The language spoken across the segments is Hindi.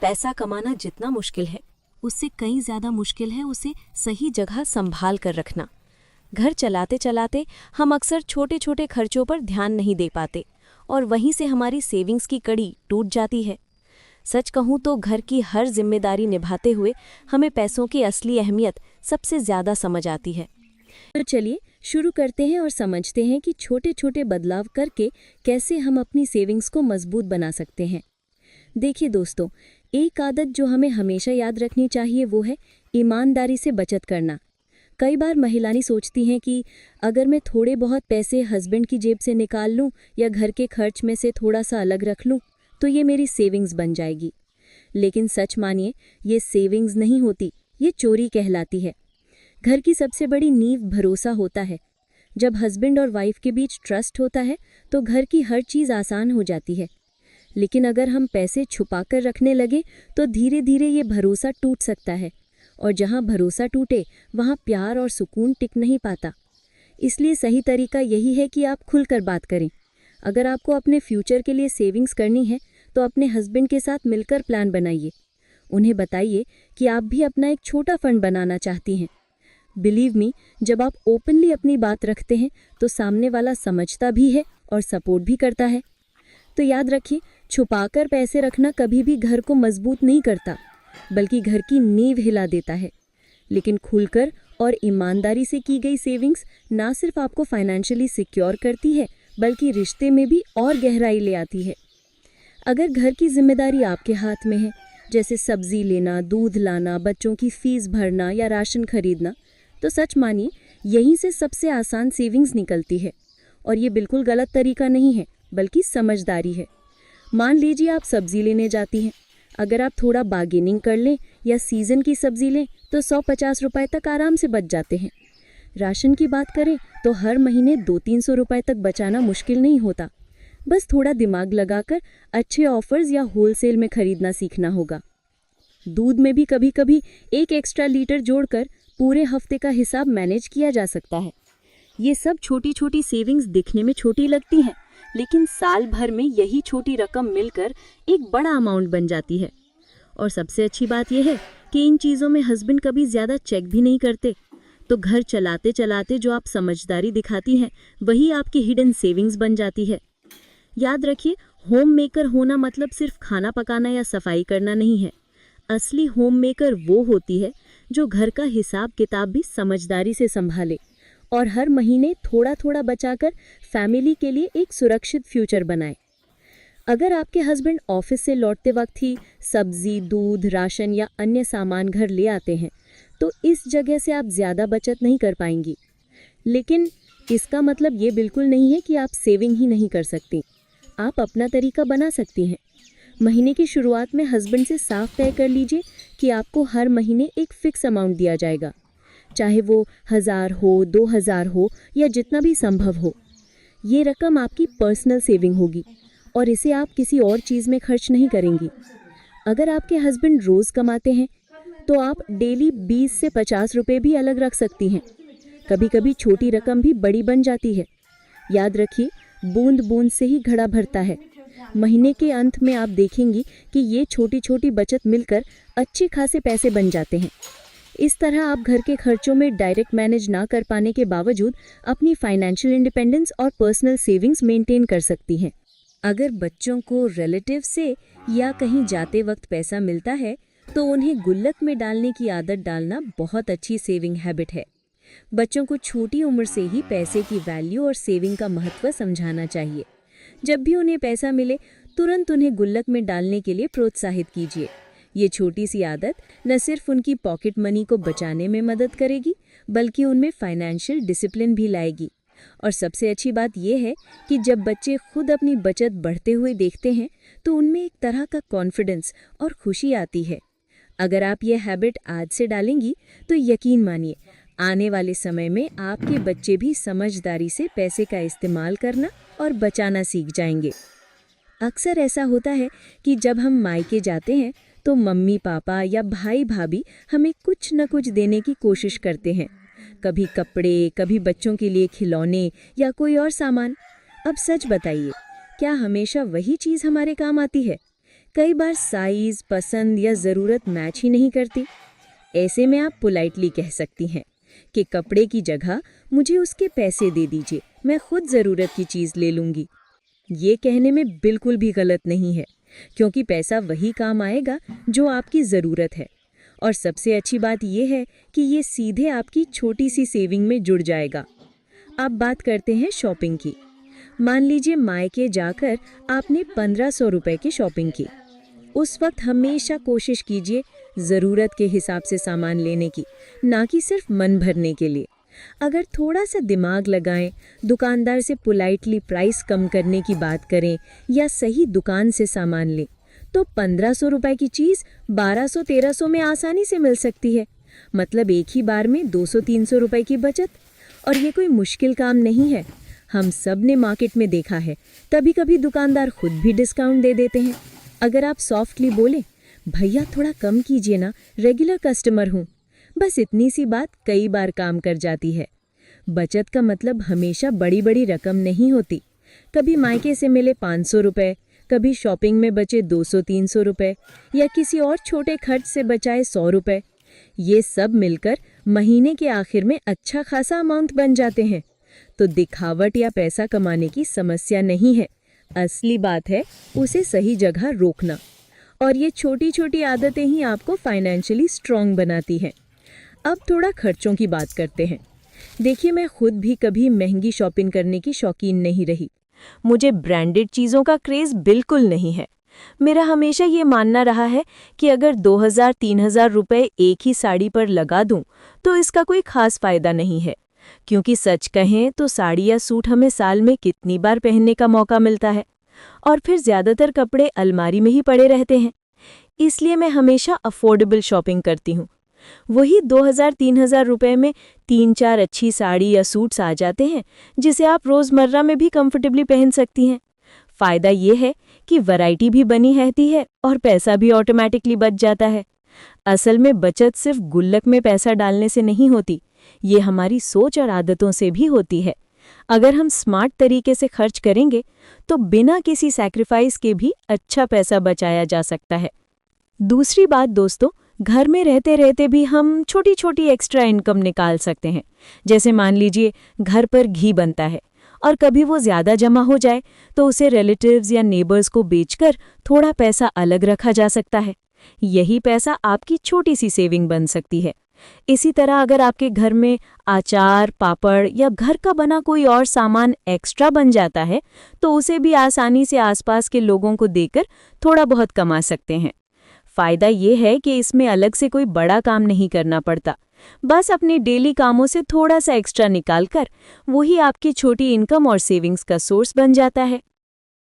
पैसा कमाना जितना मुश्किल है, उससे कई ज़्यादा मुश्किल है उसे सही जगह संभाल कर रखना। घर चलाते चलाते हम अक्सर छोटे छोटे खर्चों पर ध्यान नहीं दे पाते और वहीं से हमारी सेविंग्स की कड़ी टूट जाती है। सच कहूँ तो घर की हर जिम्मेदारी निभाते हुए हमें पैसों की असली अहमियत सबसे ज़्यादा समझ आती है। तो चलिए शुरू करते हैं और समझते हैं कि छोटे छोटे बदलाव करके कैसे हम अपनी सेविंग्स को मजबूत बना सकते हैं। देखिए दोस्तों, एक आदत जो हमें हमेशा याद रखनी चाहिए वो है ईमानदारी से बचत करना। कई बार महिलाएं सोचती हैं कि अगर मैं थोड़े बहुत पैसे हस्बैंड की जेब से निकाल लूं या घर के खर्च में से थोड़ा सा अलग रख लूं तो ये मेरी सेविंग्स बन जाएगी। लेकिन सच मानिए, ये सेविंग्स नहीं होती, ये चोरी कहलाती है। घर की सबसे बड़ी नींव भरोसा होता है। जब हस्बैंड और वाइफ के बीच ट्रस्ट होता है तो घर की हर चीज़ आसान हो जाती है। लेकिन अगर हम पैसे छुपा कर रखने लगे तो धीरे धीरे ये भरोसा टूट सकता है, और जहाँ भरोसा टूटे वहाँ प्यार और सुकून टिक नहीं पाता। इसलिए सही तरीका यही है कि आप खुलकर बात करें। अगर आपको अपने फ्यूचर के लिए सेविंग्स करनी है तो अपने हस्बैंड के साथ मिलकर प्लान बनाइए। उन्हें बताइए कि आप भी अपना एक छोटा फंड बनाना चाहती हैं। बिलीव मी, जब आप ओपनली अपनी बात रखते हैं तो सामने वाला समझता भी है और सपोर्ट भी करता है। तो याद रखिए, छुपाकर पैसे रखना कभी भी घर को मजबूत नहीं करता, बल्कि घर की नींव हिला देता है। लेकिन खुलकर और ईमानदारी से की गई सेविंग्स ना सिर्फ आपको फाइनेंशियली सिक्योर करती है, बल्कि रिश्ते में भी और गहराई ले आती है। अगर घर की जिम्मेदारी आपके हाथ में है, जैसे सब्जी लेना, दूध लाना, बच्चों की फीस भरना या राशन खरीदना, तो सच मानिए यहीं से सबसे आसान सेविंग्स निकलती है। और ये बिल्कुल गलत तरीका नहीं है, बल्कि समझदारी है। मान लीजिए आप सब्जी लेने जाती हैं। अगर आप थोड़ा बार्गेनिंग कर लें या सीज़न की सब्जी लें तो 100-50 रुपए तक आराम से बच जाते हैं। राशन की बात करें तो हर महीने 200-300 रुपए तक बचाना मुश्किल नहीं होता। बस थोड़ा दिमाग लगाकर अच्छे ऑफर्स या होलसेल में खरीदना सीखना होगा। दूध में भी कभी कभी एक एक्स्ट्रा लीटर जोड़कर पूरे हफ्ते का हिसाब मैनेज किया जा सकता है। ये सब छोटी छोटी सेविंग्स दिखने में छोटी लगती हैं, लेकिन साल भर में यही छोटी रकम मिलकर एक बड़ा अमाउंट बन जाती है। और सबसे अच्छी बात यह है कि इन चीज़ों में हस्बैंड कभी ज़्यादा चेक भी नहीं करते। तो घर चलाते चलाते जो आप समझदारी दिखाती हैं वही आपकी हिडन सेविंग्स बन जाती है। याद रखिए, होम मेकर होना मतलब सिर्फ खाना पकाना या सफाई करना नहीं है। असली होम मेकर वो होती है जो घर का हिसाब किताब भी समझदारी से संभाले और हर महीने थोड़ा थोड़ा बचाकर फैमिली के लिए एक सुरक्षित फ्यूचर बनाए। अगर आपके हस्बैंड ऑफिस से लौटते वक्त ही सब्जी, दूध, राशन या अन्य सामान घर ले आते हैं तो इस जगह से आप ज़्यादा बचत नहीं कर पाएंगी। लेकिन इसका मतलब ये बिल्कुल नहीं है कि आप सेविंग ही नहीं कर सकती। आप अपना तरीका बना सकती हैं। महीने की शुरुआत में हस्बैंड से साफ तय कर लीजिए कि आपको हर महीने एक फिक्स अमाउंट दिया जाएगा, चाहे वो 1000 हो, 2000 हो या जितना भी संभव हो। ये रकम आपकी पर्सनल सेविंग होगी और इसे आप किसी और चीज़ में खर्च नहीं करेंगी। अगर आपके हस्बैंड रोज़ कमाते हैं तो आप डेली 20 से 50 रुपये भी अलग रख सकती हैं। कभी कभी छोटी रकम भी बड़ी बन जाती है। याद रखिए, बूंद बूंद से ही घड़ा भरता है। महीने के अंत में आप देखेंगी कि ये छोटी छोटी बचत मिलकर अच्छे खासे पैसे बन जाते हैं। इस तरह आप घर के खर्चों में डायरेक्ट मैनेज ना कर पाने के बावजूद अपनी फाइनेंशियल इंडिपेंडेंस और पर्सनल सेविंग्स मेंटेन कर सकती हैं। अगर बच्चों को रिलेटिव से या कहीं जाते वक्त पैसा मिलता है तो उन्हें गुल्लक में डालने की आदत डालना बहुत अच्छी सेविंग हैबिट है। बच्चों को छोटी उम्र से ही पैसे की वैल्यू और सेविंग का महत्व समझाना चाहिए। जब भी उन्हें पैसा मिले तुरंत उन्हें गुल्लक में डालने के लिए प्रोत्साहित कीजिए। ये छोटी सी आदत न सिर्फ उनकी पॉकेट मनी को बचाने में मदद करेगी, बल्कि उनमें फाइनेंशियल डिसिप्लिन भी लाएगी। और सबसे अच्छी बात यह है कि जब बच्चे खुद अपनी बचत बढ़ते हुए देखते हैं तो उनमें एक तरह का कॉन्फिडेंस और खुशी आती है। अगर आप ये हैबिट आज से डालेंगी तो यकीन मानिए आने वाले समय में आपके बच्चे भी समझदारी से पैसे का इस्तेमाल करना और बचाना सीख जाएंगे। अक्सर ऐसा होता है कि जब हम मायके जाते हैं तो मम्मी पापा या भाई भाभी हमें कुछ न कुछ देने की कोशिश करते हैं। कभी कपड़े, कभी बच्चों के लिए खिलौने या कोई और सामान। अब सच बताइए, क्या हमेशा वही चीज़ हमारे काम आती है? कई बार साइज, पसंद या ज़रूरत मैच ही नहीं करती। ऐसे में आप पोलाइटली कह सकती हैं कि कपड़े की जगह मुझे उसके पैसे दे दीजिए, मैं खुद ज़रूरत की चीज़ ले लूँगी। ये कहने में बिल्कुल भी गलत नहीं है, क्योंकि पैसा वही काम आएगा जो आपकी ज़रूरत है। और सबसे अच्छी बात यह है कि ये सीधे आपकी छोटी सी सेविंग में जुड़ जाएगा। अब बात करते हैं शॉपिंग की। मान लीजिए मायके जाकर आपने 1500 रुपए की शॉपिंग की। उस वक्त हमेशा कोशिश कीजिए ज़रूरत के हिसाब से सामान लेने की, ना कि सिर्फ मन भरने के लिए। अगर थोड़ा सा दिमाग लगाएं, दुकानदार से पोलाइटली प्राइस कम करने की बात करें या सही दुकान से सामान लें, तो 1500 रुपए की चीज़ 1200-1300 में आसानी से मिल सकती है। मतलब एक ही बार में 200-300 रुपए की बचत। और ये कोई मुश्किल काम नहीं है। हम सब ने मार्केट में देखा है, कभी कभी दुकानदार खुद भी डिस्काउंट दे देते हैं। अगर आप सॉफ्टली बोले, भैया थोड़ा कम कीजिए ना, रेगुलर कस्टमर हूँ, बस इतनी सी बात कई बार काम कर जाती है। बचत का मतलब हमेशा बड़ी बड़ी रकम नहीं होती। कभी मायके से मिले 500 रुपए, कभी शॉपिंग में बचे 200-300 रुपए, या किसी और छोटे खर्च से बचाए 100 रुपए। ये सब मिलकर महीने के आखिर में अच्छा खासा अमाउंट बन जाते हैं। तो दिखावट या पैसा कमाने की समस्या नहीं है, असली बात है उसे सही जगह रोकना। और ये छोटी छोटी आदतें ही आपको फाइनेंशियली स्ट्रांग बनाती हैं। अब थोड़ा खर्चों की बात करते हैं। देखिए, मैं खुद भी कभी महंगी शॉपिंग करने की शौकीन नहीं रही। मुझे ब्रांडेड चीज़ों का क्रेज़ बिल्कुल नहीं है। मेरा हमेशा ये मानना रहा है कि अगर 2000-3000 रुपए एक ही साड़ी पर लगा दूं, तो इसका कोई खास फायदा नहीं है। क्योंकि सच कहें तो साड़ी या सूट हमें साल में कितनी बार पहनने का मौका मिलता है, और फिर ज़्यादातर कपड़े अलमारी में ही पड़े रहते हैं। इसलिए मैं हमेशा अफोर्डेबल शॉपिंग करती हूँ। वही 2000-3000 रुपए में 3-4 अच्छी साड़ी या सूट्स आ जाते हैं, जिसे आप रोज़मर्रा में भी कंफर्टेबली पहन सकती हैं। फ़ायदा ये है कि वैरायटी भी बनी रहती है और पैसा भी ऑटोमेटिकली बच जाता है। असल में बचत सिर्फ गुल्लक में पैसा डालने से नहीं होती, ये हमारी सोच और आदतों से भी होती है। अगर हम स्मार्ट तरीके से खर्च करेंगे तो बिना किसी सैक्रिफाइस के भी अच्छा पैसा बचाया जा सकता है। दूसरी बात दोस्तों, घर में रहते रहते भी हम छोटी छोटी एक्स्ट्रा इनकम निकाल सकते हैं। जैसे मान लीजिए घर पर घी बनता है और कभी वो ज़्यादा जमा हो जाए तो उसे रिलेटिव्स या नेबर्स को बेचकर थोड़ा पैसा अलग रखा जा सकता है। यही पैसा आपकी छोटी सी सेविंग बन सकती है। इसी तरह अगर आपके घर में अचार, पापड़ या घर का बना कोई और सामान एक्स्ट्रा बन जाता है, तो उसे भी आसानी से आसपास के लोगों को देकर थोड़ा बहुत कमा सकते हैं। फ़ायदा ये है कि इसमें अलग से कोई बड़ा काम नहीं करना पड़ता। बस अपने डेली कामों से थोड़ा सा एक्स्ट्रा निकालकर वही आपकी छोटी इनकम और सेविंग्स का सोर्स बन जाता है।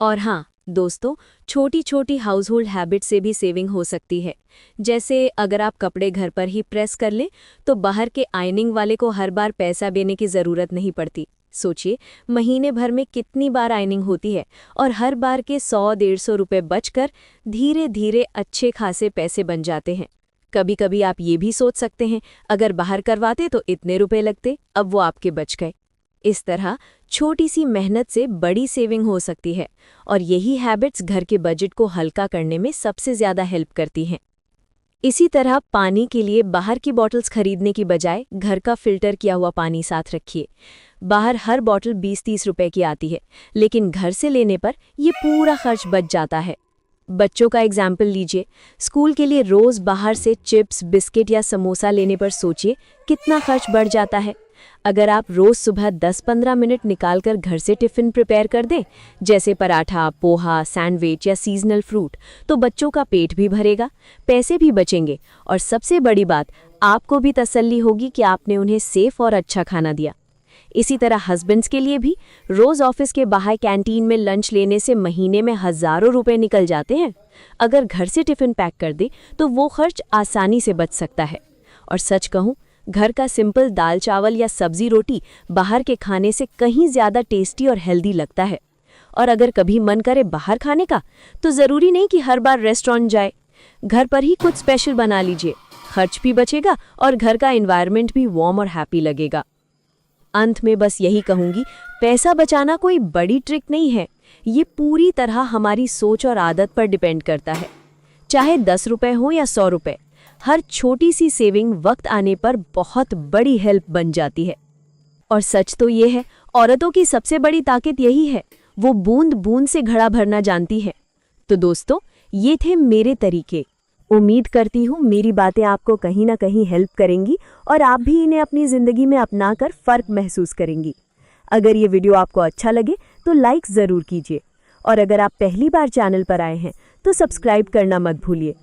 और हाँ दोस्तों, छोटी छोटी हाउस होल्ड हैबिट से भी सेविंग हो सकती है। जैसे अगर आप कपड़े घर पर ही प्रेस कर लें, तो बाहर के आयनिंग वाले को हर बार पैसा देने की ज़रूरत नहीं पड़ती। सोचिए, महीने भर में कितनी बार आयनिंग होती है और हर बार के 100-150 रुपये बचकर धीरे धीरे अच्छे खासे पैसे बन जाते हैं। कभी कभी आप ये भी सोच सकते हैं, अगर बाहर करवाते तो इतने रुपए लगते, अब वो आपके बच गए। इस तरह छोटी सी मेहनत से बड़ी सेविंग हो सकती है, और यही हैबिट्स घर के बजट को हल्का करने में सबसे ज़्यादा हेल्प करती हैं। इसी तरह पानी के लिए बाहर की बॉटल्स खरीदने की बजाय घर का फिल्टर किया हुआ पानी साथ रखिए। बाहर हर बॉटल 20-30 रुपए की आती है, लेकिन घर से लेने पर ये पूरा खर्च बच जाता है। बच्चों का एग्जाम्पल लीजिए। स्कूल के लिए रोज़ बाहर से चिप्स, बिस्किट या समोसा लेने पर सोचिए कितना खर्च बढ़ जाता है। अगर आप रोज़ सुबह 10-15 मिनट निकालकर घर से टिफ़िन प्रिपेयर कर दें, जैसे पराठा, पोहा, सैंडविच या सीजनल फ्रूट, तो बच्चों का पेट भी भरेगा, पैसे भी बचेंगे, और सबसे बड़ी बात, आपको भी तसल्ली होगी कि आपने उन्हें सेफ और अच्छा खाना दिया। इसी तरह हस्बैंड्स के लिए भी रोज़ ऑफिस के बाहर कैंटीन में लंच लेने से महीने में हज़ारों रुपए निकल जाते हैं। अगर घर से टिफ़िन पैक कर दे तो वो खर्च आसानी से बच सकता है। और सच कहूँ, घर का सिंपल दाल चावल या सब्जी रोटी बाहर के खाने से कहीं ज़्यादा टेस्टी और हेल्दी लगता है। और अगर कभी मन करे बाहर खाने का, तो ज़रूरी नहीं कि हर बार रेस्टोरेंट जाए। घर पर ही कुछ स्पेशल बना लीजिए, खर्च भी बचेगा और घर का एनवायरनमेंट भी वार्म और हैप्पी लगेगा। अंत में बस यही कहूँगी, पैसा बचाना कोई बड़ी ट्रिक नहीं है, ये पूरी तरह हमारी सोच और आदत पर डिपेंड करता है। चाहे 10 रुपए हो या 100 रुपए, हर छोटी सी सेविंग वक्त आने पर बहुत बड़ी हेल्प बन जाती है। और सच तो ये है, औरतों की सबसे बड़ी ताकत यही है, वो बूंद बूंद से घड़ा भरना जानती है। तो दोस्तों, ये थे मेरे तरीके। उम्मीद करती हूँ मेरी बातें आपको कहीं ना कहीं हेल्प करेंगी और आप भी इन्हें अपनी ज़िंदगी में अपनाकर फ़र्क महसूस करेंगी। अगर ये वीडियो आपको अच्छा लगे तो लाइक ज़रूर कीजिए और अगर आप पहली बार चैनल पर आए हैं तो सब्सक्राइब करना मत भूलिए।